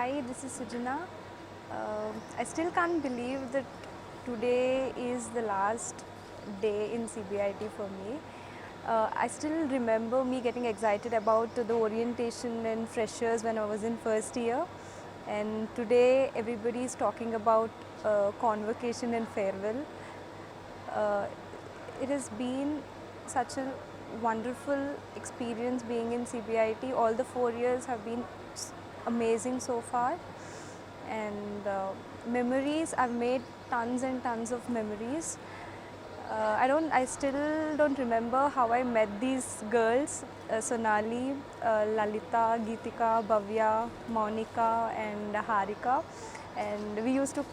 Hi, this is Sujana. I still can't believe that today is the last day in CBIT for me. I still remember me getting excited about the orientation and freshers when I was in first year. And today everybody is talking about convocation and farewell. Uh, it has been such a wonderful experience being in CBIT. All the 4 years have been amazing so far, and memories. I've made tons and tons of memories. I still don't remember how I met these girls, Sonali, Lalita, Geetika, Bhavya, Monica, and Harika. And we used to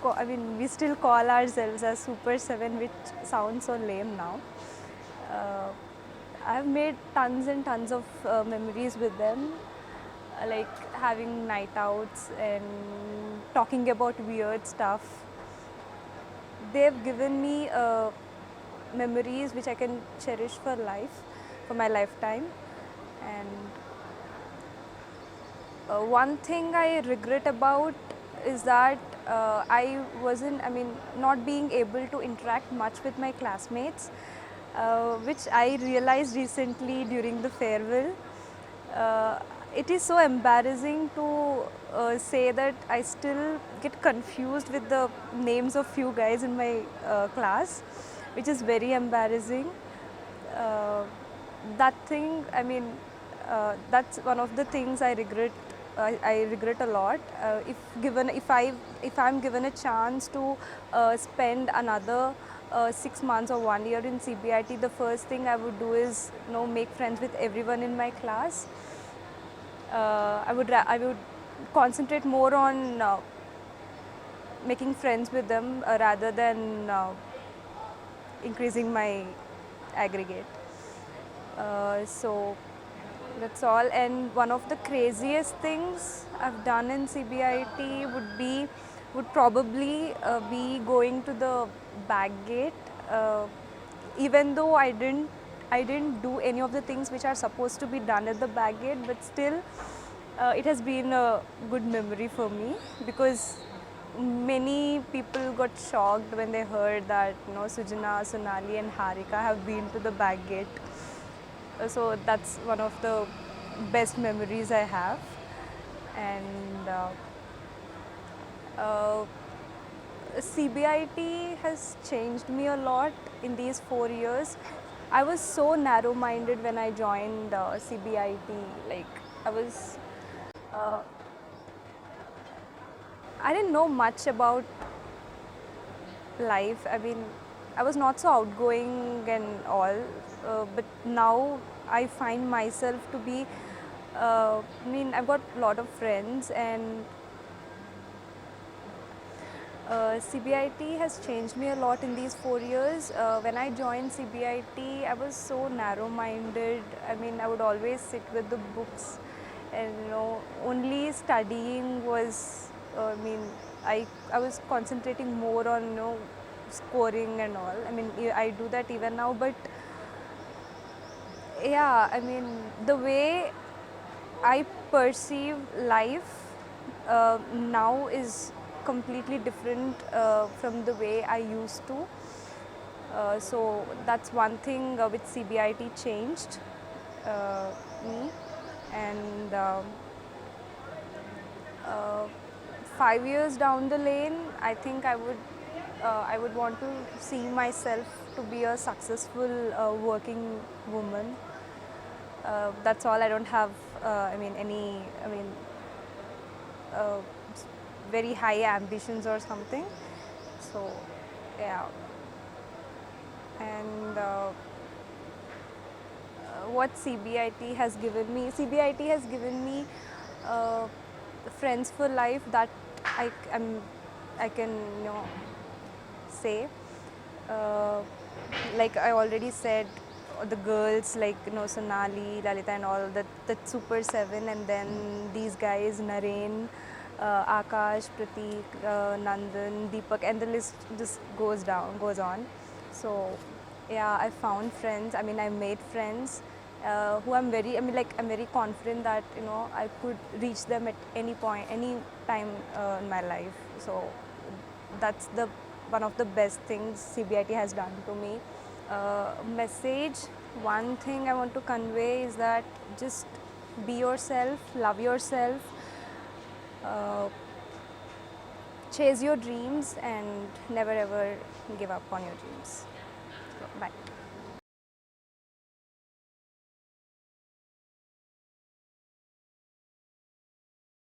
we still call ourselves as Super 7, which sounds so lame now. Uh, I've made tons and tons of memories with them, like having night outs and talking about weird stuff. They've given me memories which I can cherish for life, for my lifetime. And one thing I regret about is that not being able to interact much with my classmates, which I realized recently during the farewell. Uh, it is so embarrassing to say that I still get confused with the names of few guys in my class, which is very embarrassing. Uh, that thing, that's one of the things I regret. I regret a lot. If I'm given a chance to spend another 6 months or 1 year in CBIT, the first thing I would do is make friends with everyone in my class. I would concentrate more on making friends with them rather than increasing my aggregate. So that's all. And one of the craziest things I've done in CBIT would probably be going to the back gate. Even though I didn't do any of the things which are supposed to be done at the back gate, but still, it has been a good memory for me, because many people got shocked when they heard that Sujana, Sonali, and Harika have been to the back gate. So that's one of the best memories I have. And uh, CBIT has changed me a lot in these 4 years. I was so narrow-minded when I joined CBIT. Like I was, uh, I didn't know much about life. I was not so outgoing and all, but now I find myself to be. I've got a lot of friends, and CBIT has changed me a lot in these 4 years. When I joined CBIT, I was so narrow-minded. I would always sit with the books, and only studying was. I was concentrating more on scoring and all. I do that even now, but yeah, the way I perceive life now is completely different from the way I used to. So that's one thing which CBIT changed me. And 5 years down the lane, I think I would want to see myself to be a successful working woman. That's all. I don't have any uh, very high ambitions or something. So yeah. And what CBIT has given me uh, friends for life, that I am I can say. Uh, like I already said, the girls like Sonali, Lalita, and all that Super 7, and then these guys Naren, Akash, Pratik, Nandan, Deepak, and the list just goes on. So yeah, I found friends. I made friends, who I'm very confident that I could reach them at any point, any time in my life. So that's the one of the best things CBIT has done to me. Message, one thing I want to convey is that just be yourself, love yourself, uh, chase your dreams, and never ever give up on your dreams. So, bye.